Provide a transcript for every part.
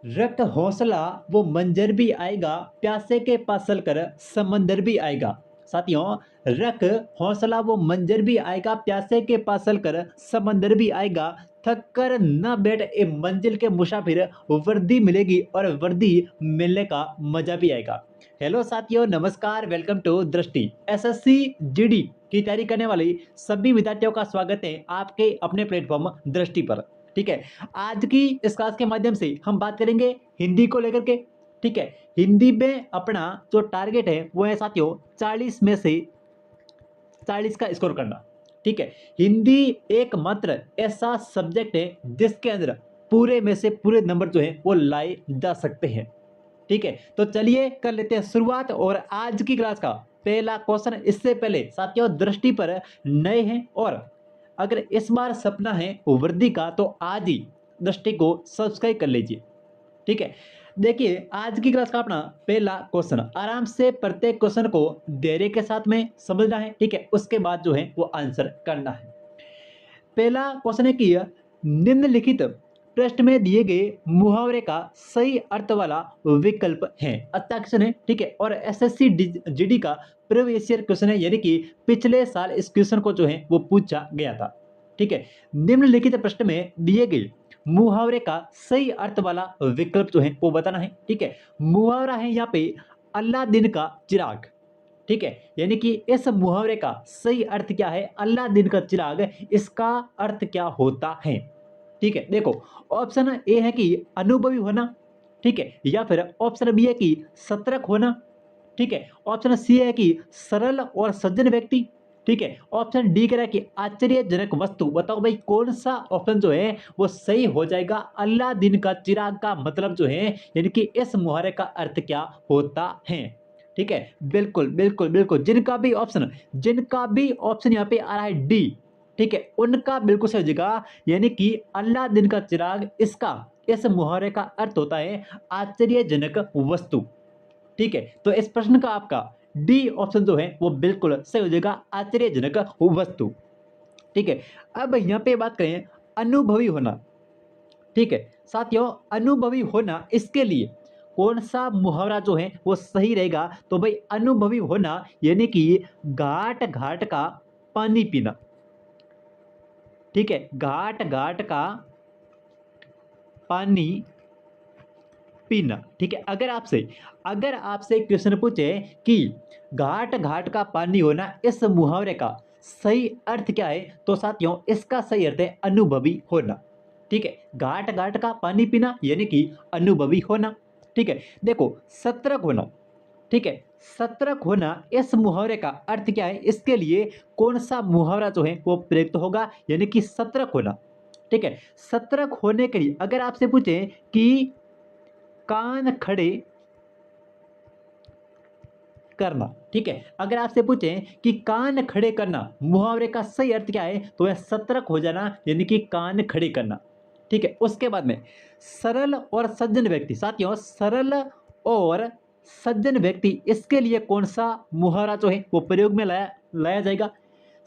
रक्त हौसला वो मंजर भी आएगा, प्यासे के पास चलकर समंदर भी आएगा। साथियों, रख हौसला वो मंजर भी आएगा, प्यासे के पास चलकर समंदर भी आएगा। थक कर न बैठ ए मंजिल के मुसाफिर, वर्दी मिलेगी और वर्दी मिलने का मजा भी आएगा। हेलो साथियों, नमस्कार, वेलकम टू दृष्टि। एसएससी जीडी की तैयारी करने वाली सभी विद्यार्थियों का स्वागत है आपके अपने प्लेटफॉर्म दृष्टि पर। ठीक है, आज की इस क्लास के माध्यम से हम बात करेंगे हिंदी को लेकर के। ठीक है, हिंदी में अपना जो टारगेट है वो है साथियों 40 में से 40 का स्कोर करना। ठीक है, हिंदी एकमात्र ऐसा सब्जेक्ट है जिसके अंदर पूरे में से पूरे नंबर जो है वो लाए जा सकते हैं। ठीक है, तो चलिए कर लेते हैं शुरुआत। और आज की क्लास का पहला क्वेश्चन, इससे पहले साथियों दृष्टि पर नए हैं और अगर इस बार सपना है वर्दी का तो आज ही दृष्टि को सब्सक्राइब कर लीजिए। ठीक है, देखिए आज की क्लास का अपना पहला क्वेश्चन, आराम से प्रत्येक क्वेश्चन को धैर्य के साथ में समझना है। ठीक है, उसके बाद जो है वो आंसर करना है। पहला क्वेश्चन है कि निम्नलिखित पृष्ठ में दिए गए मुहावरे का सही अर्थ वाला विकल्प है। अच्छा क्वेश्चन है। ठीक है, और एसएससी जीडी का प्रीवियस ईयर क्वेश्चन है, यानी कि पिछले साल इस क्वेश्चन को जो है वो पूछा गया था। ठीक है, निम्नलिखित प्रश्न में दिए गए मुहावरे का सही अर्थ वाला विकल्प जो है वो बताना है। ठीक है, मुहावरा है यहाँ पे अल्लादीन का चिराग। ठीक है, यानी कि इस मुहावरे का सही अर्थ क्या है, अल्लादीन का चिराग, इसका अर्थ क्या होता है। ठीक है, देखो ऑप्शन ए है कि अनुभवी होना। ठीक है, या फिर ऑप्शन बी है कि सतर्क होना। ठीक है, ऑप्शन सी है कि सरल और सज्जन व्यक्ति। ठीक है, ऑप्शन डी कह रहा है कि आश्चर्यजनक वस्तु। बताओ भाई कौन सा ऑप्शन जो है वो सही हो जाएगा। अल्लादीन का चिराग का मतलब जो है, यानी कि इस मुहावरे का अर्थ क्या होता है। ठीक है, बिल्कुल बिल्कुल बिल्कुल, जिनका भी ऑप्शन यहाँ पे आ रहा है डी, ठीक है, उनका बिल्कुल सही हो जाएगा। यानी कि अल्लादीन का चिराग, इसका इस मुहावरे का अर्थ होता है आश्चर्यजनक वस्तु। ठीक है, तो इस प्रश्न का आपका डी ऑप्शन जो है वो बिल्कुल सही हो जाएगा, आश्चर्यजनक वस्तु। ठीक है, अब यहाँ पे बात करें अनुभवी होना। ठीक है साथियों, अनुभवी होना, इसके लिए कौन सा मुहावरा जो है वो सही रहेगा, तो भाई अनुभवी होना यानी कि घाट घाट का पानी पीना। ठीक है, घाट घाट का पानी पीना। ठीक है, अगर आपसे क्वेश्चन पूछे कि घाट घाट का पानी होना, इस मुहावरे का सही अर्थ क्या है, तो साथियों इसका सही अर्थ है अनुभवी होना। ठीक है, घाट घाट का पानी पीना यानी कि अनुभवी होना। ठीक है, देखो सतर्क होना। ठीक है, सतर्क होना, इस मुहावरे का अर्थ क्या है, इसके लिए कौन सा मुहावरा जो है वो प्रयुक्त होगा, यानी कि सतर्क होना। ठीक है, सतर्क होने के लिए अगर आपसे पूछे कि कान खड़े करना। ठीक है, अगर आपसे पूछें कि कान खड़े करना मुहावरे का सही अर्थ क्या है, तो वह सतर्क हो जाना यानी कि कान खड़े करना। ठीक है, उसके बाद में सरल और सज्जन व्यक्ति। साथियों सरल और सज्जन व्यक्ति, इसके लिए कौन सा मुहावरा जो है वो प्रयोग में लाया लाया जाएगा।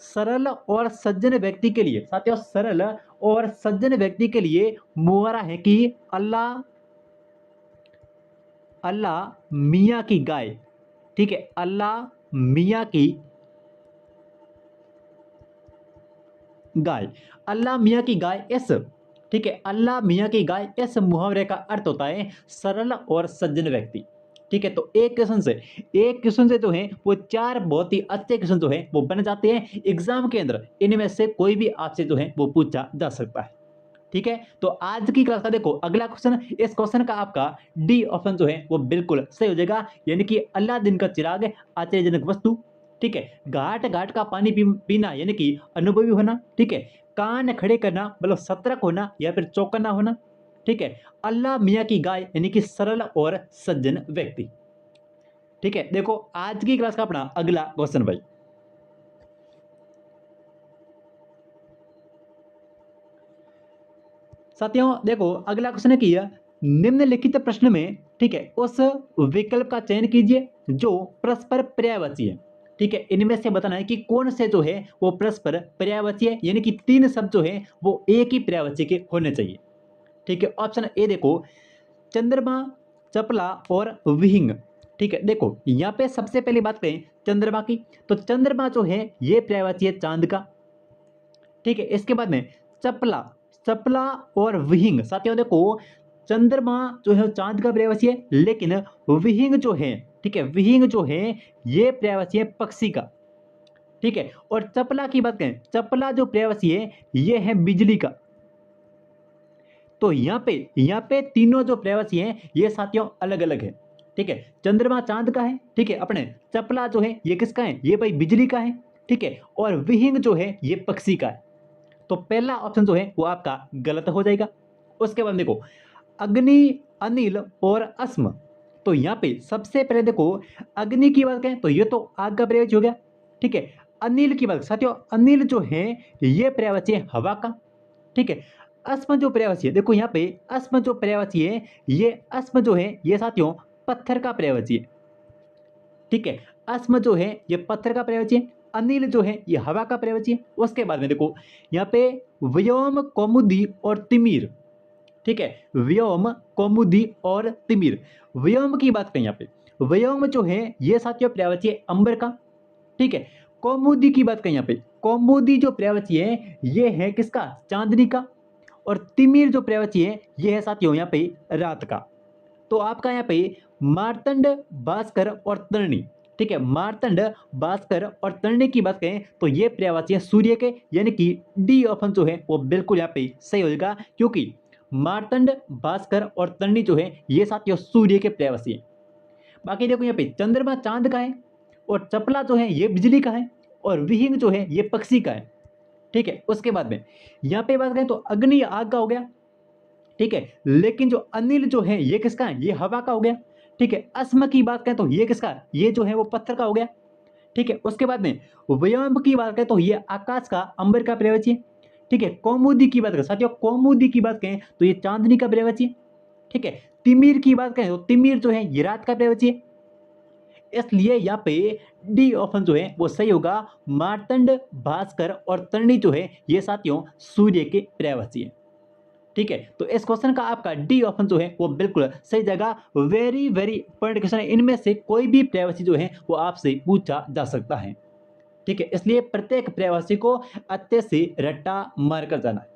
सरल और सज्जन व्यक्ति के लिए, साथियों सरल और सज्जन व्यक्ति के लिए मुहावरा है कि अल्लाह अल्लाह मियाँ की गाय। ठीक है, अल्लाह मियाँ की गाय, अल्लाह मियाँ की गाय, इस ठीक है, अल्लाह मियाँ की गाय, इस मुहावरे का अर्थ होता है सरल और सज्जन व्यक्ति। ठीक है, तो एक क्वेश्चन से जो है वो चार बहुत ही अच्छे क्वेश्चन जो है वो बन जाते हैं एग्जाम के अंदर। इनमें से कोई भी आपसे जो है वो पूछा जा सकता है। ठीक है, तो आज की क्लास का देखो अगला क्वेश्चन, इस क्वेश्चन का आपका डी ऑप्शन जो है वो बिल्कुल सही हो जाएगा, यानी कि अल्लादीन का चिराग, आश्चर्यजनक वस्तु। ठीक है, घाट घाट का पानी पीना यानी कि अनुभवी होना। ठीक है, कान खड़े करना मतलब सतर्क होना या फिर चौकन्ना होना। ठीक है, अल्लाह मियाँ की गाय यानी कि सरल और सज्जन व्यक्ति। ठीक है, देखो आज की क्लास का अपना अगला क्वेश्चन भाई, साथियों देखो अगला क्वेश्चन है कि निम्नलिखित प्रश्न में, ठीक है, उस विकल्प का चयन कीजिए जो परस्पर पर्यायवाची है। ठीक है, इनमें से बताना है कि कौन से जो है वो परस्पर पर्यायवाची है, यानी कि तीन शब्द जो है वो एक ही पर्यायवाची के होने चाहिए। ठीक है, ऑप्शन ए देखो, चंद्रमा, चपला और विहिंग। ठीक है, देखो यहाँ पे सबसे पहले बात करें चंद्रमा की, तो चंद्रमा जो है ये पर्यायवाची है चांद का। ठीक है, इसके बाद में चपला, चपला और विहिंग। साथियों देखो, चंद्रमा जो है चांद का पर्यायवाची है, लेकिन विहिंग जो है, ठीक है, विहिंग जो है ये पर्यायवाची है पक्षी का। ठीक है, और चपला की बात करें, चपला जो पर्यायवाची है ये है बिजली का। तो यहाँ पे तीनों जो पर्यायवाची हैं ये साथियों अलग अलग है। ठीक है, चंद्रमा चांद का है, ठीक है, अपने चपला जो है ये किसका है, ये भाई बिजली का है। ठीक है, और विहिंग जो है ये पक्षी का है। तो पहला ऑप्शन जो है वो आपका गलत हो जाएगा। उसके बाद देखो अग्नि, अनिल और अस्म। तो यहाँ पे सबसे पहले देखो अग्नि की बात करें तो ये तो आग का पर्यायवाची हो गया। ठीक है, अनिल की बात, साथियों अनिल जो है ये पर्यायवाची है हवा का। ठीक है, अस्म जो पर्यायवाची है, देखो यहाँ पे अस्म जो पर्यायवाची है, ये अस्म जो है ये साथियों पत्थर का पर्यायवाची है। ठीक है, अस्म जो है ये पत्थर का पर्यायवाची है, अनिल जो है ये हवा का पर्यायवाची है। उसके बाद में देखो यहाँ पे व्योम, कौमुदी और तिमिर। ठीक है, व्योम, कौमुदी और तिमिर। व्योम की बात करें यहाँ पे, व्योम जो है ये साथियों पर्यायवाची है अंबर का। ठीक है, कौमुदी की बात करें यहाँ पे, कौमुदी जो पर्यायवाची है ये है किसका, चांदनी का। और तिमिर जो पर्यायवाची है ये है साथियों यहाँ पे रात का। तो आपका यहाँ पे मार्तंड, भास्कर और तरणी। ठीक है, मार्तंड, भास्कर और तरणी की बात करें तो ये पर्यायवाची है सूर्य के, यानी कि डी ऑप्शन जो है वो बिल्कुल यहाँ पे सही हो जाएगा, क्योंकि मार्तंड, भास्कर और तरणी जो है ये साथियों सूर्य के पर्यायवाची है। बाकी देखो यहाँ पे चंद्रमा चांद का है, और चपला जो है ये बिजली का है, और विहिंग जो है ये पक्षी का है। ठीक है, उसके बाद में यहाँ पे बात करें तो अग्नि आग का हो गया। ठीक है, लेकिन जो अनिल जो है ये किसका है, ये हवा का हो गया। ठीक है, अस्म की बात करें तो ये किसका है, ये जो है वो पत्थर का हो गया। ठीक है, उसके बाद में व्योम की बात करें तो ये आकाश का, अंबर का पर्यायवाची है। ठीक है, कौमुदी की बात करें साथियों, कौमुदी की बात करें तो ये चांदनी का पर्यायवाची है। ठीक है, तिमिर की बात करें तो तिमिर जो है ये रात का पर्यायवाची है। इसलिए यहाँ पे डी ऑप्शन जो है वो सही होगा, मार्तंड, भास्कर और तरणी जो है ये साथियों सूर्य के पर्यायवाची है। ठीक है, तो इस क्वेश्चन का आपका डी ऑप्शन जो है वो बिल्कुल सही जगह। वेरी वेरी इंपॉर्टेंट क्वेश्चन है, इनमें से कोई भी पर्यायवाची जो है वो आपसे पूछा जा सकता है। ठीक है, इसलिए प्रत्येक पर्यायवाची को अच्छे से रट्टा मारकर जाना है।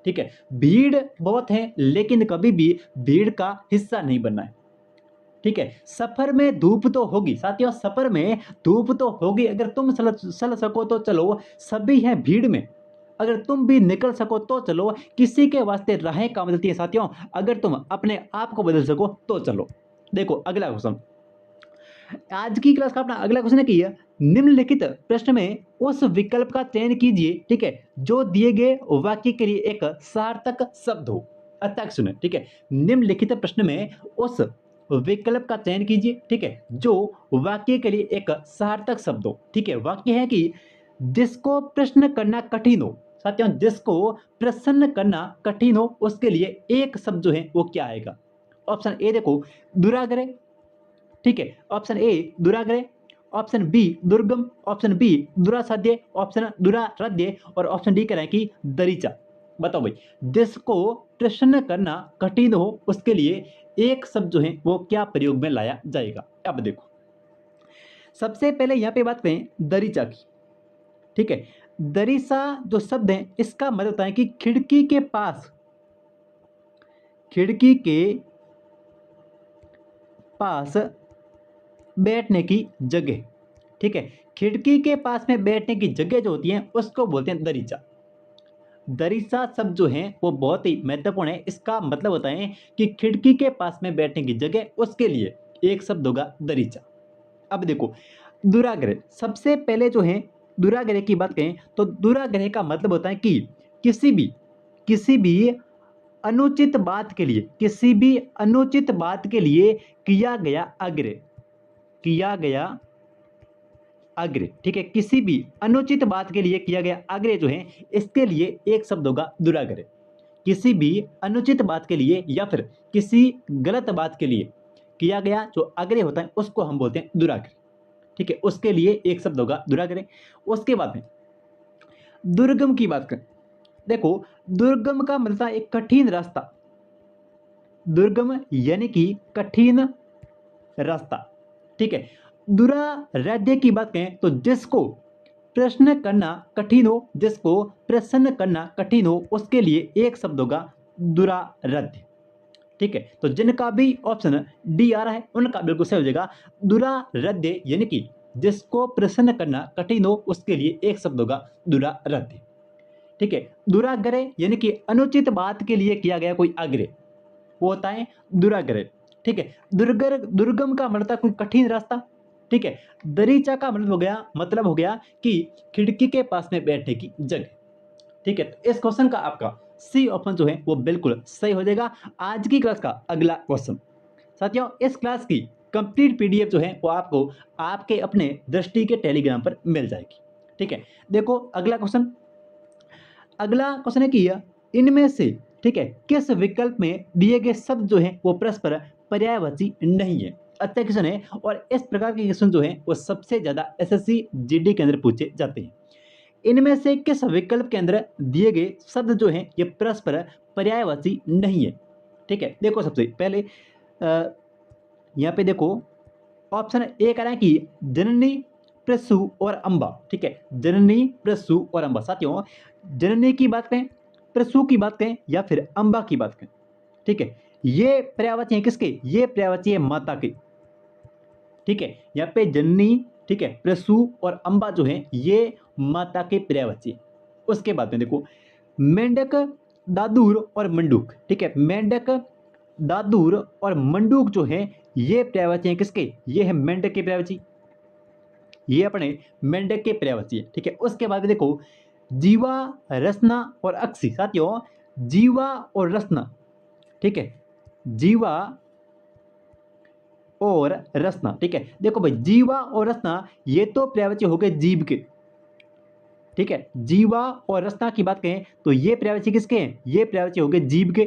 ठीक है, भीड़ बहुत है लेकिन कभी भी भीड़ का हिस्सा नहीं बनना है। ठीक है, सफर में धूप तो होगी साथियों, सफर में धूप तो होगी, अगर तुम चल सको तो चलो, सभी हैं भीड़ में, अगर तुम भी निकल सको तो चलो, किसी के वास्ते राहें कहाँ बदलती है साथियों, अगर तुम अपने आप को बदल सको तो चलो। देखो अगला क्वेश्चन, आज की क्लास का अपना अगला क्वेश्चन है कि निम्नलिखित प्रश्न में उस विकल्प का चयन कीजिए, ठीक है, जो दिए गए वाक्य के लिए एक सार्थक शब्द हो। अच्छा सुने, ठीक है, निम्नलिखित प्रश्न में उस विकल्प का चयन कीजिए, ठीक है, जो वाक्य के लिए एक सार्थक शब्द हो। ठीक है, वाक्य है कि जिसको प्रश्न करना कठिन हो, साथियों जिसको प्रश्न करना कठिन हो उसके लिए एक शब्द जो है वो क्या आएगा। ऑप्शन ए देखो दुराग्रह। ठीक है, ऑप्शन ए दुराग्रह, ऑप्शन बी दुर्गम, ऑप्शन बी दुरासाध्य, ऑप्शन दुराराध्य, और ऑप्शन डी कह रहे हैं कि दरीचा। बताओ भाई, जिसको प्रश्न करना कठिन हो उसके लिए एक शब्द जो है वो क्या प्रयोग में लाया जाएगा। अब देखो सबसे पहले यहाँ पे बात करें दरीचा की। ठीक है, दरीसा जो शब्द है इसका मतलब होता है कि खिड़की के पास, खिड़की के पास बैठने की जगह। ठीक है, खिड़की के पास में बैठने की जगह जो होती है उसको बोलते हैं दरीचा। दरीचा शब्द जो है वो बहुत ही महत्वपूर्ण है, इसका मतलब होता है कि खिड़की के पास में बैठने की जगह, उसके लिए एक शब्द होगा दरीचा। अब देखो दुराग्रह, सबसे पहले जो है दुराग्रह की बात करें तो दुराग्रह का मतलब होता है कि किसी भी अनुचित बात के लिए, किसी भी अनुचित बात के लिए किया गया आग्रह, किया गया आग्रह। ठीक है, किसी भी अनुचित बात के लिए किया गया आग्रह जो है इसके लिए एक शब्द होगा दुराग्रह। किसी भी अनुचित बात के लिए या फिर किसी गलत बात के लिए किया गया जो आग्रह होता है उसको हम बोलते हैं दुराग्रह। ठीक है, उसके लिए एक शब्द होगा दुराग्रह। उसके बाद में दुर्गम की बात करें, देखो दुर्गम का मतलब एक कठिन रास्ता। दुर्गम यानी कि कठिन रास्ता। ठीक है, दुराराध्य की बात करें तो जिसको प्रश्न करना कठिन हो, जिसको प्रश्न करना कठिन हो, उसके लिए एक शब्द होगा दुराराध्य। ठीक है, तो जिनका भी ऑप्शन डी आ रहा है उनका बिल्कुल सही हो जाएगा। दुराराध्य यानी कि जिसको प्रश्न करना कठिन हो, उसके लिए एक शब्द होगा दुराराध्य। ठीक है, दुराग्रह यानी कि अनुचित बात के लिए किया गया कोई आग्रह, वो होता है दुराग्रह। ठीक है, दुर्गम का मतलब कोई कठिन रास्ता। ठीक है, दरीचा का मतलब हो गया कि खिड़की के पास में बैठने की जगह। ठीक है, तो इस क्वेश्चन का आपका सी ऑप्शन जो है वो बिल्कुल सही हो जाएगा। आज की क्लास का अगला क्वेश्चन साथियों, इस क्लास की कंप्लीट पीडीएफ जो है वो आपको आपके अपने दृष्टि के टेलीग्राम पर मिल जाएगी। ठीक है, देखो अगला क्वेश्चन है कि इनमें से ठीक है किस विकल्प में दिए गए शब्द जो है वो परस्पर पर्यायवाची नहीं है। अच्छा क्वेश्चन है, और इस प्रकार के क्वेश्चन जो है वो सबसे ज्यादा एसएससी जीडी के अंदर पूछे जाते हैं। इनमें से किस विकल्प के अंदर दिए गए शब्द जो है ये परस्पर पर्यायवाची नहीं है। ठीक है, देखो सबसे पहले यहाँ पे देखो ऑप्शन ए कह रहा है कि जननी, प्रसू और अंबा। ठीक है, जननी, प्रसू और अंबा। साथियों, जननी की बात करें, प्रसू की बात करें या फिर अंबा की बात करें, ठीक है, ये पर्यायवाची है किसके? ये पर्यायवाची है माता के। ठीक है, यहाँ पे जननी, ठीक है, प्रसू और अंबा जो है ये माता के पर्यायवाची। उसके बाद में देखो मेंढक, दादूर और मंडूक। ठीक है, मेंढक, दादूर और मंडूक जो है ये पर्यायवाची है किसके? ये है मेंढक के पर्यायवाची, ये अपने मेंढक के पर्यायवाची है। ठीक है, उसके बाद में देखो जीवा, रसना और अक्सी। साथियों, जीवा और रसना, ठीक है, जीवा और रसना। ठीक है, देखो भाई जीवा और रसना ये तो पर्यायवाची हो गए जीव के। ठीक है, जीवा और रसना की बात करें तो ये पर्यायवाची किसके हैं? ये पर्यायवाची हो गए जीव के।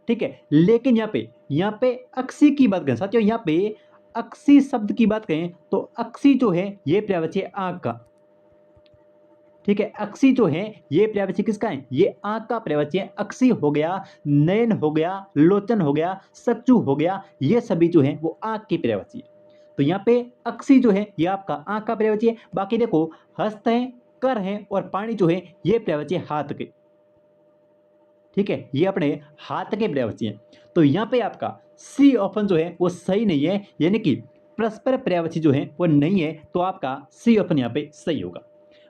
ठीक है, लेकिन यहाँ पे अक्सी की बात करें साथियों, यहाँ पे अक्सी शब्द की बात करें तो अक्सी जो है ये पर्यायवाची है आंख का। ठीक है, अक्सी जो है ये पर्यायवाची किसका है? ये आंख का पर्यायवाची है। अक्सी हो गया, नयन हो गया, लोचन हो गया, सच्चू हो गया, ये सभी जो है वो आंख की पर्यायवाची है। तो यहाँ पे अक्सी जो है ये आपका आंख का पर्यायवाची है। बाकी देखो हस्त है, कर है और पानी जो है ये पर्यायवाची है हाथ के। ठीक है, ये अपने हाथ के पर्यायवाची हैं। तो यहाँ पे आपका सी ऑप्शन जो है वो सही नहीं है, यानी कि परस्पर पर्यायवाची जो है वो नहीं है, तो आपका सी ऑप्शन यहाँ पे सही होगा।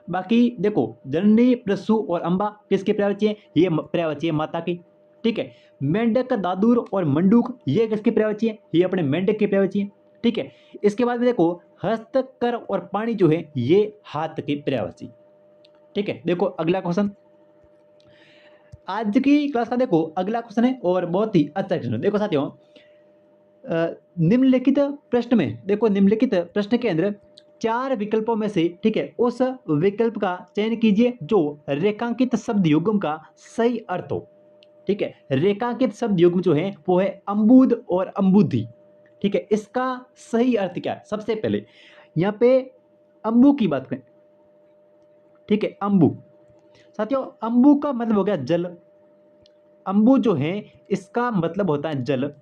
बाकी देखो जननी, प्रसू और अंबा किसके पर्यायवाची है? ये पर्यायवाची है माता की। ठीक है, मेंढक, दादूर और मंडूक ये किसके पर्यायवाची है? ये अपने मेंढक के पर्यायवाची है। ठीक है, इसके बाद में देखो हस्त, कर और पानी जो है ये हाथ के पर्यायवाची। ठीक है, देखो अगला क्वेश्चन आज की क्लास का, देखो अगला क्वेश्चन है और बहुत ही अच्छा क्वेश्चन है। देखो साथियों निम्नलिखित प्रश्न में, देखो निम्नलिखित प्रश्न के अंदर 4 विकल्पों में से ठीक है उस विकल्प का चयन कीजिए जो रेखांकित शब्द युग्म का सही अर्थ हो। ठीक है, रेखांकित शब्द युग्म जो है वो है अम्बुद और अम्बुधि। ठीक है, इसका सही अर्थ क्या है? सबसे पहले यहाँ पे अम्बु की बात करें। ठीक है, अम्बु, साथियों अम्बु का मतलब हो गया जल। अम्बु जो है इसका मतलब होता है जल।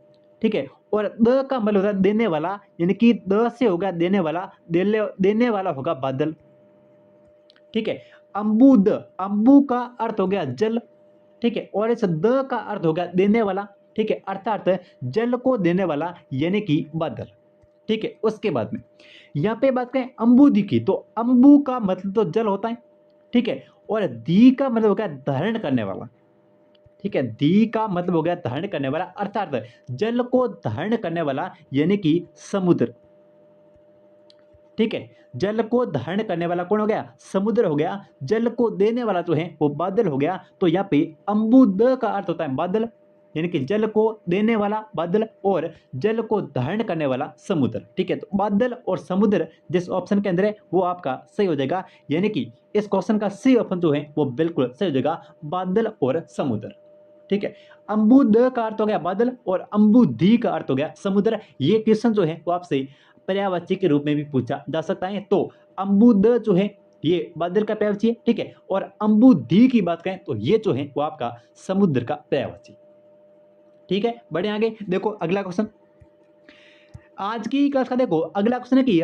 ठीक है, और द का मतलब होता है देने वाला, यानी कि द से होगा देने वाला, देने वाला होगा बादल। ठीक है, अम्बुद, अम्बु का अर्थ हो गया जल। ठीक है, और इस द का अर्थ हो गया देने वाला। ठीक है, अर्थात जल को देने वाला यानी कि बादल। ठीक है, उसके बाद में यहाँ पे बात करें अम्बुदी की, तो अम्बु का मतलब तो जल होता है। ठीक है, और दी का मतलब हो गया धारण करने वाला। ठीक है, दी का मतलब हो गया धारण करने वाला, अर्थात जल को धारण करने वाला यानी कि समुद्र। ठीक है, जल को धारण करने वाला कौन हो गया? समुद्र हो गया। जल को देने वाला जो है वो बादल हो गया। तो यहाँ पे अम्बुद का अर्थ होता है बादल, यानी कि जल को देने वाला बादल और जल को धारण करने वाला समुद्र। ठीक है, तो बादल और समुद्र जिस ऑप्शन के अंदर है वो आपका सही हो जाएगा, यानी कि इस क्वेश्चन का सी ऑप्शन जो है वो बिल्कुल सही हो जाएगा, बादल और समुद्र। ठीक है, अम्बुद का अर्थ हो गया बादल और अम्बुधि का अर्थ हो गया समुद्र। ये क्वेश्चन जो है वो आपसे पर्यायवाची के रूप में भी पूछा जा सकता है। तो अम्बुद जो है ये बादल का पर्यायवाची है। ठीक है, और अम्बुधि की बात करें तो ये जो है वो आपका समुद्र का पर्यायवाची। ठीक है, बढ़े आगे। देखो अगला क्वेश्चन, आज की क्लास का देखो अगला क्वेश्चन है कि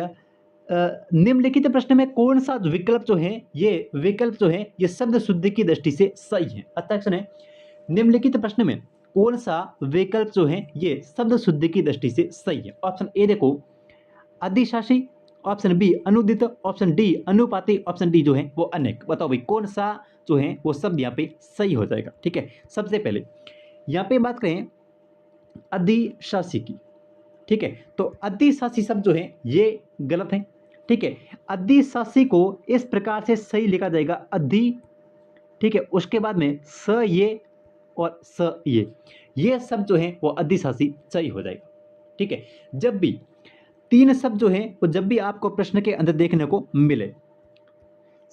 निम्नलिखित प्रश्न में कौन सा विकल्प जो है ये शब्द शुद्धि की दृष्टि से सही है। अच्छा क्वेश्चन है, निम्नलिखित प्रश्न में कौन सा विकल्प जो है ये शब्द शुद्धि की दृष्टि से सही है। ऑप्शन ए देखो अधिशासी, ऑप्शन बी अनुदित, ऑप्शन डी अनुपाती, ऑप्शन डी जो है वो अनेक। बताओ भाई कौन सा जो है वो शब्द यहाँ पे सही हो जाएगा। ठीक है, सबसे पहले यहाँ पे बात करें अधिशासी की। ठीक है, तो अधिशासी शब्द जो है ये गलत है। ठीक है, अधिशासी को इस प्रकार से सही लिखा जाएगा अधि, ठीक है, उसके बाद में स ये और स ये शब्द जो है वो अधिशासी सही हो जाएगा। ठीक है, जब भी तीन शब्द जो है वो जब भी आपको प्रश्न के अंदर देखने को मिले,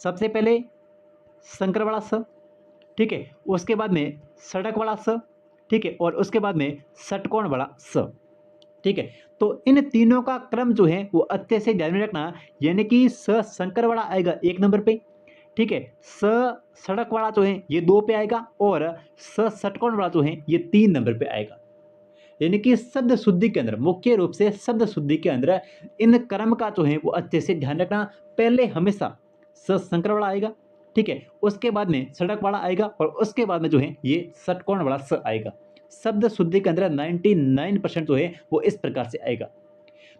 सबसे पहले संकर वाला स, ठीक है, उसके बाद में सड़क वाला स, ठीक है, और उसके बाद में षटकोण वाला स। ठीक है, तो इन तीनों का क्रम जो है वो अच्छे से ध्यान में रखना, यानी कि स संकर वाला आएगा 1 नंबर पे, ठीक है, स सड़क वाला जो है ये 2 पे आएगा और स षटकोण वाला जो है ये 3 नंबर पे आएगा। यानी कि शब्द शुद्धि के अंदर, मुख्य रूप से शब्द शुद्धि के अंदर इन क्रम का जो है वो अच्छे से ध्यान रखना। पहले हमेशा स संकर वाला आएगा, ठीक है, उसके बाद में सड़क वाला आएगा और उसके बाद में जो है ये षटकोण वाला स आएगा। शब्द शुद्धि के अंदर 99% जो है वो इस प्रकार से आएगा।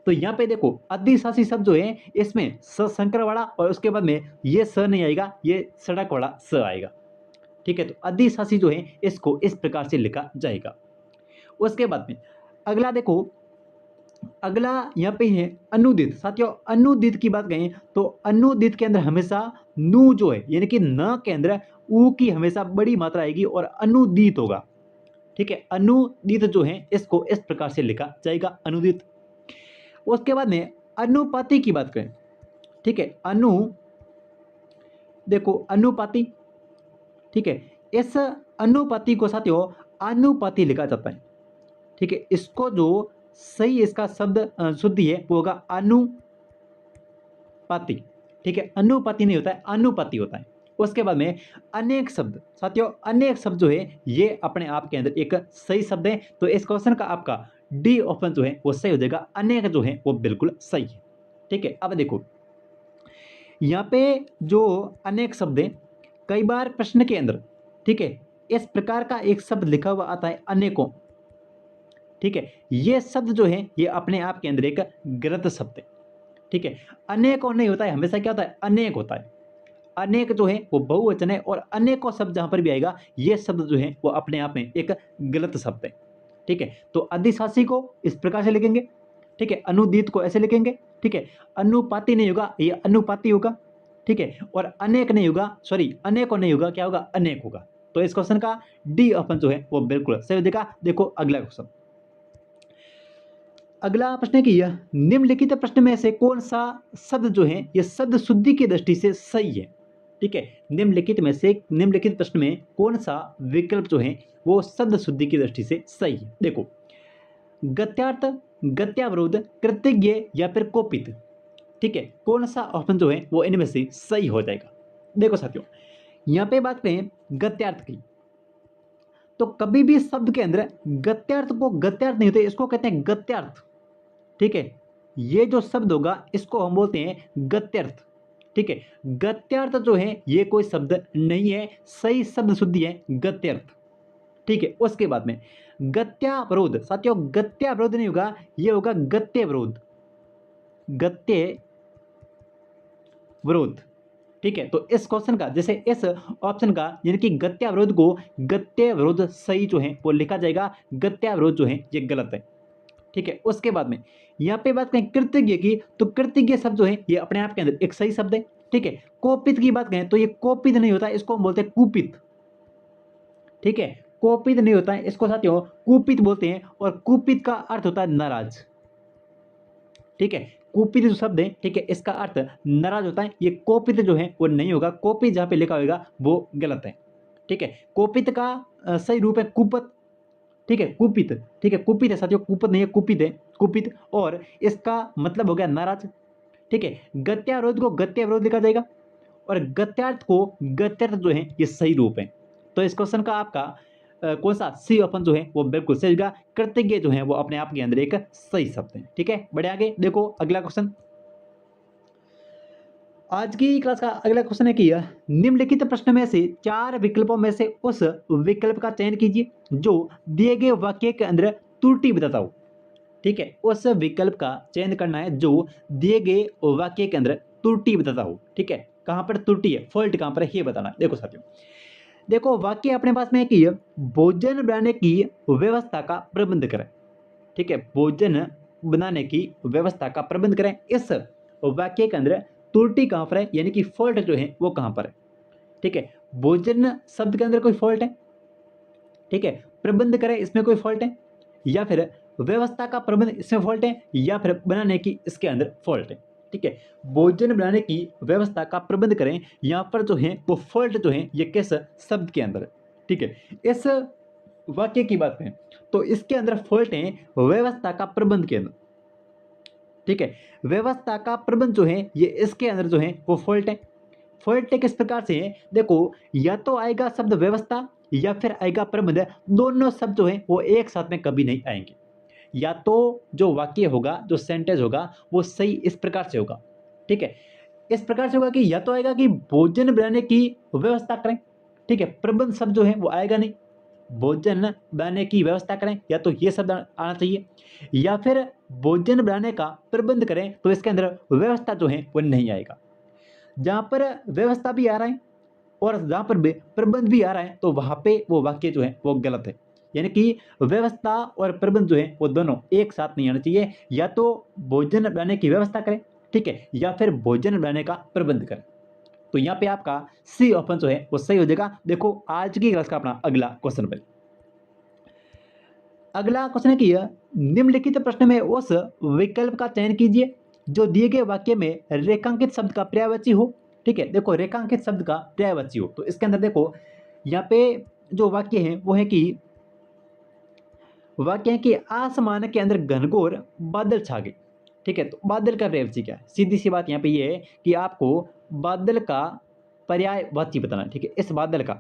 तो यहाँ पे देखो अधिशासी शब्द जो है इसमें स संकर वाला और उसके बाद में ये स नहीं आएगा, ये सड़क वाला स आएगा। ठीक है, तो अधिशासी जो है इसको इस प्रकार से लिखा जाएगा। उसके बाद में अगला देखो, अगला यहाँ पे है अनुदित। साथियों अनुदित की बात करें तो अनुदित के अंदर हमेशा नु जो है यानी कि न के अंदर ऊ की हमेशा बड़ी मात्रा आएगी और अनुदित होगा। ठीक है, अनुदित जो है इसको इस प्रकार से लिखा जाएगा अनुदित। उसके बाद में अनुपाती की बात करें, ठीक है, देखो अनुपाती, ठीक है, इस अनुपाती को साथियों अनुपाती लिखा जाता है। ठीक है, इसको जो सही इसका शब्द शुद्धि है वो होगा अनुपाती। ठीक है, अनुपाती नहीं होता है, अनुपाती होता है। उसके बाद में अनेक शब्द, साथियों अनेक शब्द जो है ये अपने आप के अंदर एक सही शब्द है। तो इस क्वेश्चन का आपका डी ऑप्शन जो है वो सही हो जाएगा, अनेक जो है वो बिल्कुल सही है। ठीक है, अब देखो यहाँ पे जो अनेक शब्द है, कई बार प्रश्न के अंदर, ठीक है, इस प्रकार का एक शब्द लिखा हुआ आता है अनेकों। ठीक है, ये शब्द जो है ये अपने आप के अंदर एक गलत शब्द है। ठीक है, अनेकों नहीं होता है, हमेशा क्या होता है अनेक होता है। अनेक जो है वो बहुवचन है और अनेकों शब्द जहां पर भी आएगा ये शब्द जो है वो अपने आप में एक गलत शब्द है। ठीक है, तो अधिशासी को इस प्रकार से लिखेंगे, ठीक है, अनुदित को ऐसे लिखेंगे, ठीक है, अनुपाती नहीं होगा ये अनुपाती होगा, ठीक है, और अनेक नहीं होगा, सॉरी अनेकों नहीं होगा, क्या होगा अनेक होगा। तो इस क्वेश्चन का डी ऑप्शन जो है वो बिल्कुल सही हो जाएगा। देखो अगला क्वेश्चन, अगला प्रश्न है कि यह निम्नलिखित प्रश्न में से कौन सा शब्द जो है यह शब्द शुद्धि की दृष्टि से सही है। ठीक है, निम्नलिखित में से निम्नलिखित प्रश्न में कौन सा विकल्प जो है वो शब्द शुद्धि की दृष्टि से सही है। देखो गत्यार्थ, गत्यावरोध, कृतज्ञ या फिर कोपित। ठीक है, कौन सा ऑप्शन जो है वो इनमें से सही हो जाएगा। देखो साथियों यहाँ पे बात करें गत्यार्थ की, तो कभी भी शब्द के अंदर गत्यार्थ को गत्यार्थ नहीं होते, इसको कहते हैं गत्यार्थ। ठीक है, ये जो शब्द होगा इसको हम बोलते हैं गत्यार्थ। ठीक है, गत्यार्थ जो है ये कोई शब्द नहीं है, सही शब्द शुद्धि है गत्यार्थ। ठीक है, उसके बाद में गत्यावरोध, साथियों गत्यावरोध नहीं होगा, ये होगा गत्यवरोध, गत्यवरोध। ठीक है, तो इस क्वेश्चन का जैसे इस ऑप्शन का यानी कि गत्यावरोध को गत्यवरोध सही जो है वो लिखा जाएगा, गत्यावरोध जो है ये गलत है। ठीक है, उसके बाद में यहाँ पे बात करें कृतज्ञ की, तो कृतज्ञ शब्द जो है ये अपने आप के अंदर एक सही शब्द है। ठीक है, कोपित की बात करें तो ये कोपित नहीं होता है, इसको हम बोलते हैं कुपित। ठीक है, कोपित नहीं होता है, इसको साथियों कुपित बोलते हैं और कुपित का अर्थ होता है नाराज। ठीक है, कुपित जो शब्द है, ठीक है, इसका अर्थ नाराज होता है। ये कोपित जो है वो नहीं होगा, कोपित जहां पे लिखा होगा वो गलत है। ठीक है, कोपित का सही रूप है कुपत। ठीक है, कुपित, ठीक है, कुपित है साथियों, कुपत नहीं है कुपित है, कुपित, और इसका मतलब हो गया नाराज। ठीक है, गत्यावरोध को गत्यवरोध लिखा जाएगा और गत्यार्थ को गत्यार्थ जो है ये सही रूप है। तो इस क्वेश्चन का आपका कौन सा सी ऑप्शन जो है वो बिल्कुल सही होगा। कृतज्ञ जो है वो अपने आप के अंदर एक सही शब्द है। ठीक है, बढ़े आगे, देखो अगला क्वेश्चन। आज की क्लास का अगला क्वेश्चन है कि निम्नलिखित प्रश्न में से 4 विकल्पों में से उस विकल्प का चयन कीजिए जो दिए गए वाक्य के अंदर त्रुटि बताता हो। ठीक है, उस विकल्प का चयन करना है जो दिए गए वाक्य के अंदर त्रुटि बताता हो। ठीक है, कहां पर त्रुटि है, फॉल्ट कहां पर है, ये बताना है। देखो साथियों, देखो वाक्य अपने पास में है कि भोजन बनाने की व्यवस्था का प्रबंध करें। ठीक है, भोजन बनाने की व्यवस्था का प्रबंध करें। इस वाक्य के अंदर त्रुटि कहां पर है, यानी कि फॉल्ट जो है वो कहां पर है। ठीक है, भोजन शब्द के अंदर कोई फॉल्ट है। ठीक है, प्रबंध करें इसमें कोई फॉल्ट है, या फिर व्यवस्था का प्रबंध इसमें फॉल्ट है, या फिर बनाने की इसके अंदर फॉल्ट है। ठीक है, भोजन बनाने की व्यवस्था का प्रबंध करें, यहां पर जो है वो फॉल्ट जो है ये किस शब्द के अंदर है। ठीक है, इस वाक्य की बात करें तो इसके अंदर फॉल्ट है व्यवस्था का प्रबंध के अंदर। ठीक है, व्यवस्था का प्रबंध जो है ये इसके अंदर जो है वो फॉल्ट है। फॉल्ट किस प्रकार से है, देखो या तो आएगा शब्द व्यवस्था या फिर आएगा प्रबंध, दोनों शब्द जो है वो एक साथ में कभी नहीं आएंगे। या तो जो वाक्य होगा, जो सेंटेंस होगा वो सही इस प्रकार से होगा। ठीक है, इस प्रकार से होगा कि या तो आएगा कि भोजन बनाने की व्यवस्था करें। ठीक है, प्रबंध शब्द जो है वो आएगा नहीं, भोजन बनाने की व्यवस्था करें, या तो ये शब्द आना चाहिए, या फिर भोजन बनाने का प्रबंध करें तो इसके अंदर व्यवस्था जो है वो नहीं आएगा। जहां पर व्यवस्था भी आ रहा है और जहां पर प्रबंध भी आ रहा है तो वहां पे वो वाक्य जो है वो गलत है। यानी कि व्यवस्था और प्रबंध जो है वो दोनों एक साथ नहीं आना चाहिए। या तो भोजन बनाने की व्यवस्था करें, ठीक है, या फिर भोजन बनाने का प्रबंध करें। तो यहाँ पे आपका सी ऑप्शन जो है वो सही हो जाएगा। देखो आज की क्लास का अपना अगला क्वेश्चन पे, अगला क्वेश्चन है कि निम्नलिखित प्रश्न में उस विकल्प का चयन कीजिए जो दिए गए वाक्य में रेखांकित शब्द का पर्यायवाची हो। ठीक है, देखो रेखांकित शब्द का पर्यायवाची हो तो इसके अंदर देखो यहाँ पे जो वाक्य है वो है कि वाक्य है कि आसमान के अंदर घनघोर बादल छा गए। ठीक है, तो बादल का पर्यायवाची क्या है, सीधी सी बात यहाँ पे ये है कि आपको बादल का पर्यायवाची बताना है। ठीक है, इस बादल का,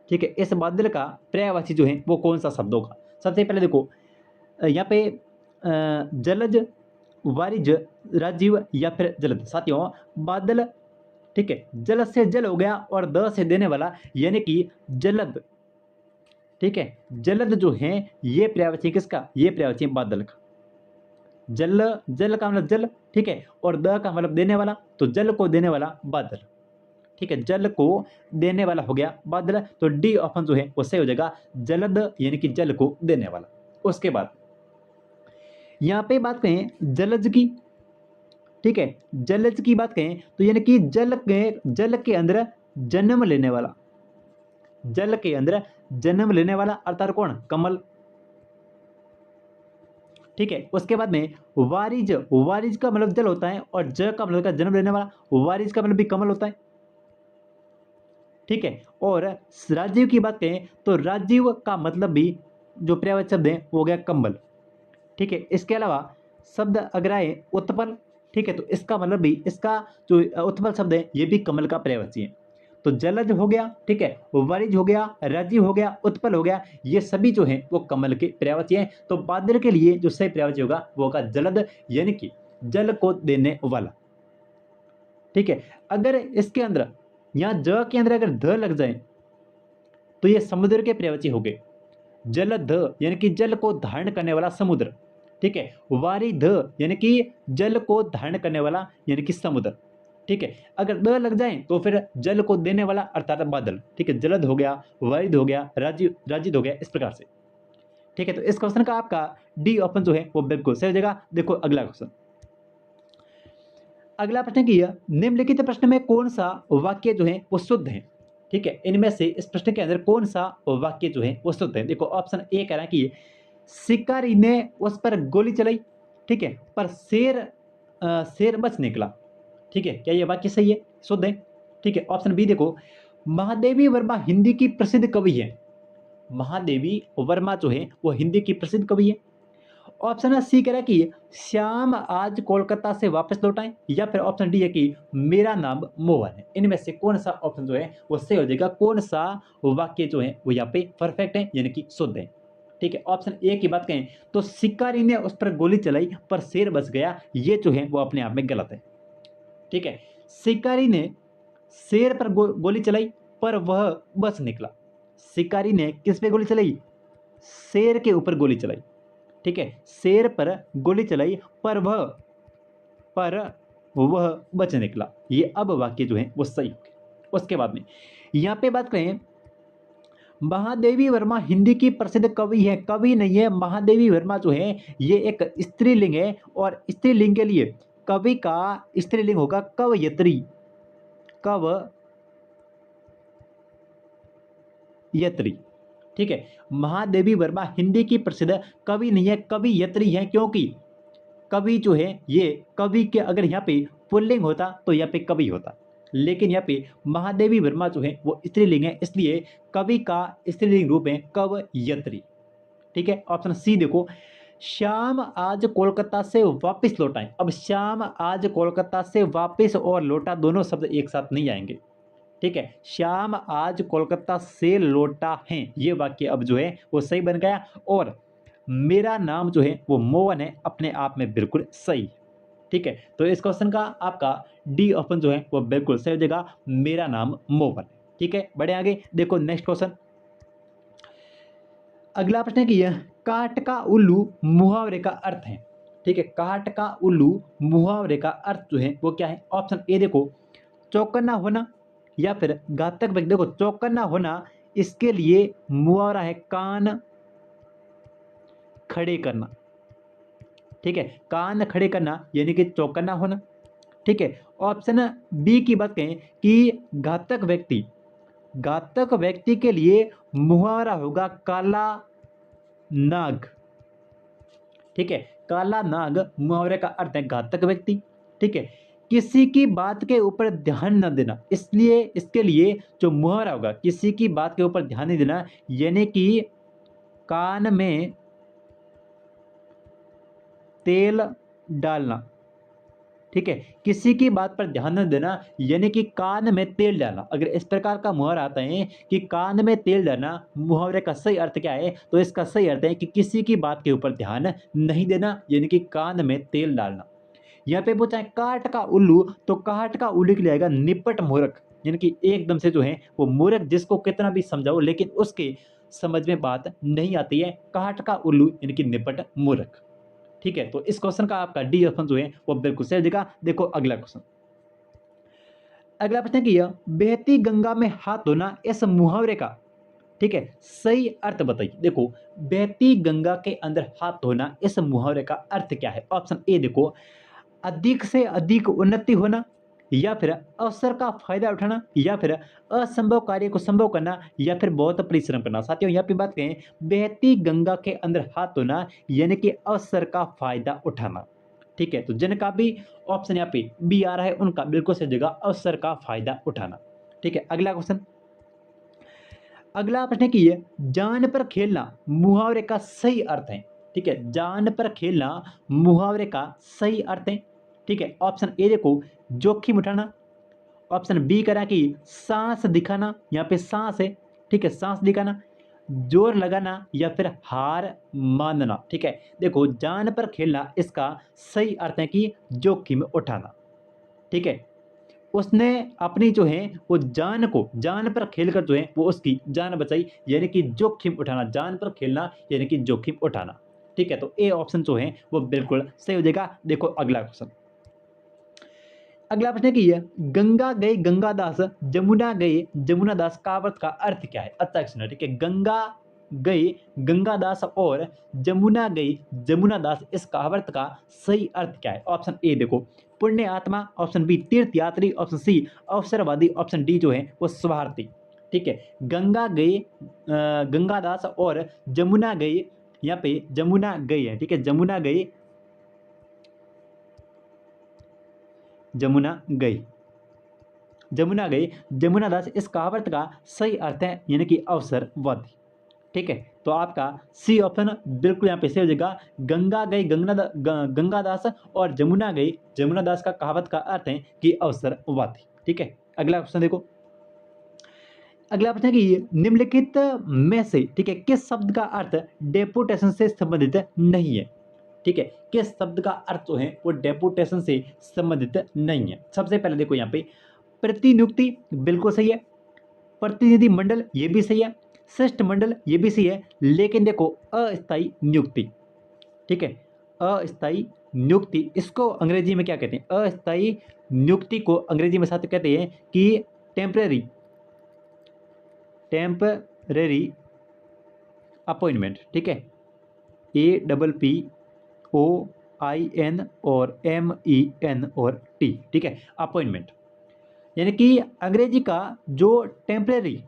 ठीक है, इस बादल का पर्यायवाची जो है वो कौन सा शब्द होगा। सबसे पहले देखो यहाँ पे जलज, वारिज, राजीव या फिर जलद। साथियों बादल, ठीक है, जल से जल हो गया और द से देने वाला यानी कि जलद। ठीक है, जलद जो है ये पर्यायवाची किसका, ये पर्यायवाची बादल का। जल, जल का मतलब जल, ठीक है, और द का मतलब देने वाला, तो जल को देने वाला बादल। ठीक है, जल को देने वाला हो गया बादल, तो डी ऑप्शन जो है वो सही हो जाएगा, जलद यानी कि जल को देने वाला। उसके बाद यहाँ पे बात करें जलज की, ठीक है, जलज की बात करें तो यानी कि जल के अंदर जन्म लेने वाला, जल के अंदर जन्म लेने वाला अर्थात कौन, कमल। ठीक है, उसके बाद में वारिज, वारिज का मतलब जल होता है और ज का मतलब का जन्म लेने वाला, वारिज का मतलब भी कमल होता है। ठीक है, और राजीव की बात करें तो राजीव का मतलब भी जो पर्यायवाची शब्द है वो हो गया कम्बल। ठीक है, इसके अलावा शब्द अगर आए उत्पल, ठीक है, तो इसका मतलब भी, इसका जो उत्पल शब्द है ये भी कमल का पर्यायवाची है। तो जलज हो गया, ठीक है, वारिज हो गया, राजीव हो गया, उत्पल हो गया, ये सभी जो है वो कमल के पर्यायवाची हैं। तो बादल के लिए जो सही पर्यायवाची होगा वो होगा जलद यानी कि जल को देने वाला। ठीक है, अगर इसके अंदर यहाँ ज के अंदर अगर ध लग जाए तो ये समुद्र के पर्यायवाची हो गए। जलध यानी कि जल को धारण करने वाला समुद्र। ठीक है, वारिध यानी कि जल को धारण करने वाला यानी कि समुद्र। ठीक है, अगर द लग जाए तो फिर जल को देने वाला अर्थात बादल। ठीक है, जलद हो गया, वारिद हो गया, राजिद हो गया, इस प्रकार से। ठीक है, तो इस क्वेश्चन का आपका डी ऑप्शन जो है वो बिल्कुल सही हो जाएगा। देखो अगला क्वेश्चन, अगला प्रश्न की निम्नलिखित प्रश्न में कौन सा वाक्य जो है वो शुद्ध है। ठीक है, इनमें से इस प्रश्न के अंदर कौन सा वाक्य जो है वो शुद्ध है। देखो ऑप्शन ए कह रहा है कि शिकारी ने उस पर गोली चलाई, ठीक है, पर शेर बच निकला। ठीक है, क्या ये वाक्य सही है, शुद्ध है। ठीक है, ऑप्शन बी देखो, महादेवी वर्मा हिंदी की प्रसिद्ध कवि है। महादेवी वर्मा जो है वो हिंदी की प्रसिद्ध कवि है। ऑप्शन है सी कह रहा है कि श्याम आज कोलकाता से वापस लौट आए, या फिर ऑप्शन डी है कि मेरा नाम मोहन है। इनमें से कौन सा ऑप्शन जो है वो सही हो जाएगा, कौन सा वाक्य जो है वो यहाँ पे परफेक्ट है यानी कि शुद्ध है। ठीक है, ऑप्शन ए की बात करें तो शिकारी ने उस पर गोली चलाई पर शेर बच गया, ये जो है वो अपने आप में गलत है। ठीक है, शिकारी ने शेर पर गोली चलाई पर वह बच निकला। शिकारी ने किस पे गोली चलाई? शेर के ऊपर गोली चलाई। ठीक है, शेर पर गोली चलाई पर वह बच निकला, ये अब वाक्य जो है वो सही हो गया। उसके बाद में यहाँ पे बात करें, महादेवी वर्मा हिंदी की प्रसिद्ध कवि है, कवि नहीं है, महादेवी वर्मा जो है ये एक स्त्रीलिंग है, और स्त्रीलिंग के लिए कवि का स्त्रीलिंग होगा कवयत्री, कवयत्री। ठीक है, महादेवी वर्मा हिंदी की प्रसिद्ध कवि नहीं है, कवयत्री है, क्योंकि कवि जो है ये कवि के अगर यहाँ पे पुल्लिंग होता तो यहाँ पे कवि होता, लेकिन यहाँ पे महादेवी वर्मा जो है वो स्त्रीलिंग है, इसलिए कवि का स्त्रीलिंग रूप है कवयत्री। ठीक है, ऑप्शन सी देखो, श्याम आज कोलकाता से वापस लौटा है। अब श्याम आज कोलकाता से वापस और लौटा दोनों शब्द एक साथ नहीं आएंगे। ठीक है, श्याम आज कोलकाता से लौटा है, ये वाक्य अब जो है वो सही बन गया, और मेरा नाम जो है वो मोहन है, अपने आप में बिल्कुल सही। ठीक है, तो इस क्वेश्चन का आपका डी ऑप्शन जो है वो बिल्कुल सही हो जाएगा, मेरा नाम मोहन है। ठीक है, बढ़े आगे, देखो नेक्स्ट क्वेश्चन। अगला प्रश्न है कि यह काट का उल्लू मुहावरे का अर्थ है। ठीक है, काट का उल्लू मुहावरे का अर्थ जो है वो क्या है? ऑप्शन ए देखो, चौकन्ना होना, या फिर घातक व्यक्ति। देखो चौकन्ना होना, इसके लिए मुहावरा है कान खड़े करना। ठीक है, कान खड़े करना यानी कि चौकन्ना होना। ठीक है, ऑप्शन बी की बात करें कि घातक व्यक्ति के लिए मुहावरा होगा काला नाग। ठीक है, काला नाग मुहावरे का अर्थ है घातक व्यक्ति। ठीक है, किसी की बात के ऊपर ध्यान न देना, इसलिए इसके लिए जो मुहावरा होगा किसी की बात के ऊपर ध्यान नहीं देना, यानी कि कान में तेल डालना। ठीक है, किसी की बात पर ध्यान न देना यानी कि कान में तेल डालना। अगर इस प्रकार का मुहावरा आता है कि कान में तेल डालना, मुहावरे का सही अर्थ क्या है? तो इसका सही अर्थ है कि किसी की बात के ऊपर ध्यान नहीं देना, यानी कि कान में तेल डालना। यहाँ पे पूछा है काट का उल्लू, तो काट का उल्लू के लिए आएगा निपट मूर्ख, यानी कि एकदम से जो है वो मूर्ख, जिसको कितना भी समझाओ लेकिन उसके समझ में बात नहीं आती है, काट का उल्लू यानी कि निपट मूर्ख। ठीक है, तो इस क्वेश्चन का आपका डी ऑप्शन जो है वो बिल्कुल सही जगह। देखो अगला क्वेश्चन, अगला प्रश्न की है बहती गंगा में हाथ धोना, इस मुहावरे का ठीक है सही अर्थ बताइए। देखो बहती गंगा के अंदर हाथ धोना, इस मुहावरे का अर्थ क्या है? ऑप्शन ए देखो, अधिक से अधिक उन्नति होना, या फिर अवसर का फायदा उठाना, या फिर असंभव कार्य को संभव करना, या फिर बहुत परिश्रम करना। साथियों यहाँ पे बात करें, बहती गंगा के अंदर हाथ धोना यानी कि अवसर का फायदा उठाना। ठीक है, तो जिनका भी ऑप्शन यहाँ पे बी आ रहा है उनका बिल्कुल सही जगह, अवसर का फायदा उठाना। ठीक है, अगला क्वेश्चन, अगला प्रश्न की है जान पर खेलना मुहावरे का सही अर्थ है। ठीक है, जान पर खेलना मुहावरे का सही अर्थ है। ठीक है, ऑप्शन ए देखो, जोखिम उठाना, ऑप्शन बी करा कि सांस दिखाना, यहाँ पे सांस है। ठीक है, सांस दिखाना, जोर लगाना, या फिर हार मानना। ठीक है, देखो जान पर खेलना, इसका सही अर्थ है कि जोखिम उठाना। ठीक है, उसने अपनी जो है वो जान पर खेलकर जो है वो उसकी जान बचाई, यानी कि जोखिम उठाना, जान पर खेलना यानी कि जोखिम उठाना। ठीक है, तो ए ऑप्शन जो है वो बिल्कुल सही हो जाएगा। देखो अगला क्वेश्चन, अगला प्रश्न की है गंगा गए गंगादास जमुना गए जमुनादास कहावत का अर्थ क्या है? अच्छा क्वेश्चन। ठीक है, गंगा गए गंगादास और जमुना गई जमुनादास, इस कहावत का सही अर्थ क्या है? ऑप्शन ए देखो, पुण्य आत्मा, ऑप्शन बी तीर्थ यात्री, ऑप्शन सी अवसरवादी, ऑप्शन डी जो है वो स्वार्थी। ठीक है, गंगा गए गंगादास और जमुना गए, यहाँ पे जमुना गई है। ठीक है, जमुना गई जमुना गई जमुनादास, इस कहावत का सही अर्थ है यानी कि अवसरवादी। ठीक है, तो आपका सी ऑप्शन बिल्कुल यहाँ पे सही हो जाएगा। गंगा गई गंगादास और जमुना गई जमुना दास का कहावत का अर्थ है कि अवसर वाती। ठीक है, अगला क्वेश्चन देखो। अगला प्रश्न है कि निम्नलिखित में से, ठीक है, किस शब्द का अर्थ डेपुटेशन से संबंधित नहीं है? ठीक है, किस शब्द का अर्थ जो है वो डेपुटेशन से संबंधित नहीं है? सबसे पहले देखो यहाँ पे प्रतिनियुक्ति बिल्कुल सही है, प्रतिनिधि मंडल ये भी सही है, शिष्ट मंडल ये भी सही है, लेकिन देखो अस्थायी नियुक्ति, ठीक है, अस्थायी नियुक्ति इसको अंग्रेजी में क्या कहते हैं? अस्थायी नियुक्ति को अंग्रेजी में साथ कहते हैं कि टेम्परेरी अपॉइंटमेंट। ठीक है, APPOIN और MEN और T, ठीक है, अपॉइंटमेंट। यानी कि अंग्रेजी का जो टेम्परेरी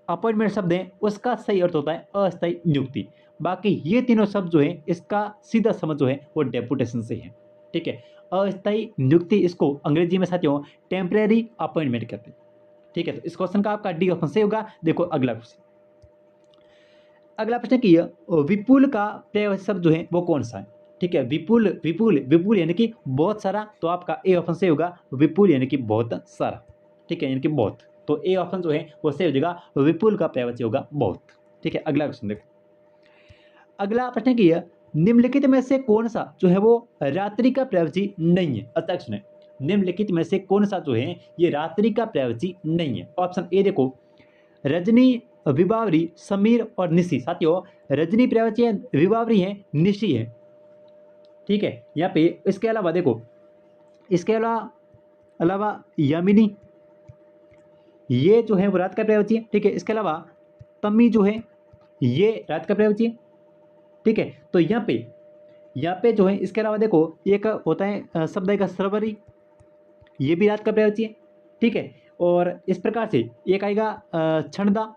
अपॉइंटमेंट शब्द है उसका सही अर्थ होता है अस्थायी नियुक्ति। बाकी ये तीनों शब्द जो है इसका सीधा समझ जो है वो डेपुटेशन से है। ठीक है, अस्थायी नियुक्ति इसको अंग्रेजी में साथियों टेम्परेरी अपॉइंटमेंट कहते हैं। ठीक है, तो इस क्वेश्चन का आपका डी ऑप्शन सही होगा। देखो अगला क्वेश्चन। अगला प्रश्न की विपुल का पर्यायवाची शब्द जो है वो कौन सा है? ठीक है, विपुल विपुल विपुल यानी कि बहुत सारा, तो आपका ए ऑप्शन सही होगा। विपुल यानी कि बहुत सारा, ठीक है, यानी कि बहुत, तो ए ऑप्शन जो है वो सही हो जाएगा। विपुल का पर्यायवाची होगा बहुत। ठीक है, अगला क्वेश्चन देखो। अगला प्रश्न की निम्नलिखित में से कौन सा जो है वो रात्रि का पर्यायवाची नहीं है? अच्छा सुने, निम्नलिखित में से कौन सा जो है ये रात्रि का पर्यायवाची नहीं है? ऑप्शन ए देखो रजनी, विभावरी, समीर और निशी। साथियों रजनी पर्यायवाची है, विभावरी है, निशी है। ठीक है, यहाँ पे इसके अलावा देखो, इसके अलावा यामिनी ये जो है वो रात का पर्यायवाची है। ठीक है, इसके अलावा तमी जो है ये रात का पर्यायवाची है। ठीक है, तो यहाँ पे जो है इसके अलावा देखो एक होता है शब्द का सरवरी, ये भी रात का पर्यायवाची है। ठीक है, और इस प्रकार से एक आएगा क्षणदा।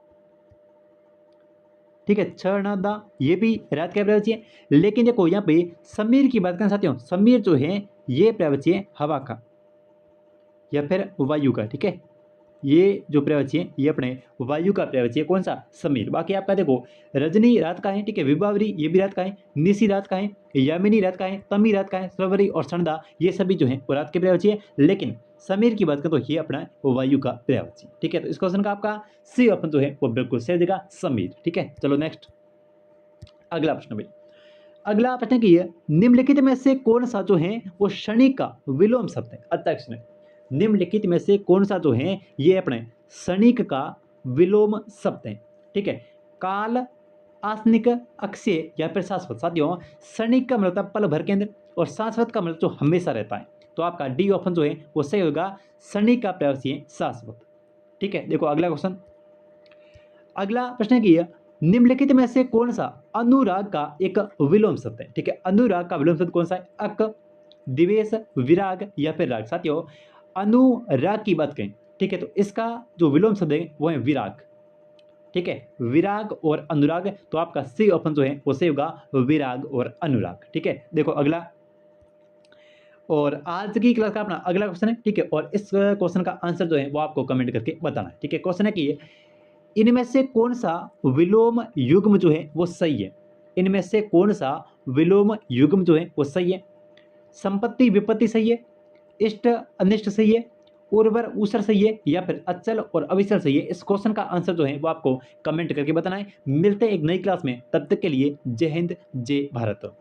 ठीक है, क्षणदा ये भी रात का पर्यायवाची है। लेकिन देखो यहाँ पे समीर की बात करें साथियों, समीर जो है ये पर्यायवाची है हवा का या फिर वायु का। ठीक है, ये जो पर्यायवाची है ये अपने वायु का पर्यायवाची है। कौन सा? समीर। बाकी आपका देखो रजनी रात का है, ठीक है, विभावरी ये भी रात का है, निशी रात का है, यामिनी रात का है, तमी रात का है, श्रवरी और क्षणदा ये सभी जो है वो रात के पर्यायवाची है। लेकिन समीर की बात करें तो ये अपना वायु का पर्यायवाची। ठीक है, तो इस क्वेश्चन का आपका सी ऑप्शन जो है वो बिल्कुल सही जगह समीर। ठीक है, चलो नेक्स्ट अगला प्रश्न भाई। अगला प्रश्न की निम्नलिखित में से कौन सा जो है वो शनि का विलोम शब्द है? अच्छा, निम्नलिखित में से कौन सा जो है ये अपने क्षणिक का विलोम शब्द है? ठीक है, काल, आसनिक, अक्षय या फिर शाश्वत। साथियों क्षणिक का मतलब पल भर के अंदर और शाश्वत का मतलब जो हमेशा रहता है। तो आपका डी ऑप्शन जो है वो सही होगा, क्षणिक का पर्यायवाची है शाश्वत। ठीक है, देखो अगला क्वेश्चन। अगला प्रश्न है कि निम्नलिखित में से कौन सा अनुराग का एक विलोम शब्द है? ठीक है, अनुराग का विलोम शब्द कौन सा है? अक, दिवेश, विराग या फिर राग। साथियों अनुराग की बात करें, ठीक है, तो इसका जो विलोम शब्द है वो है विराग। ठीक है, विराग और अनुराग, तो आपका सी ऑप्शन जो है वो सही होगा, विराग और अनुराग। ठीक है, देखो अगला, और आज की क्लास का अपना अगला क्वेश्चन है। ठीक है, और इस क्वेश्चन का आंसर जो है वो आपको कमेंट करके बताना है। ठीक है, क्वेश्चन है कि इनमें से कौन सा विलोम युग्म जो है वो सही है? इनमें से कौन सा विलोम युग्म जो है वो सही है? संपत्ति विपत्ति सही है, इष्ट अनिष्ट सही है, उर्वर ऊसर सही है या फिर अचल और अविचल सही है? इस क्वेश्चन का आंसर जो है वो आपको कमेंट करके बताना है। मिलते हैं एक नई क्लास में, तब तक के लिए जय हिंद जय भारत।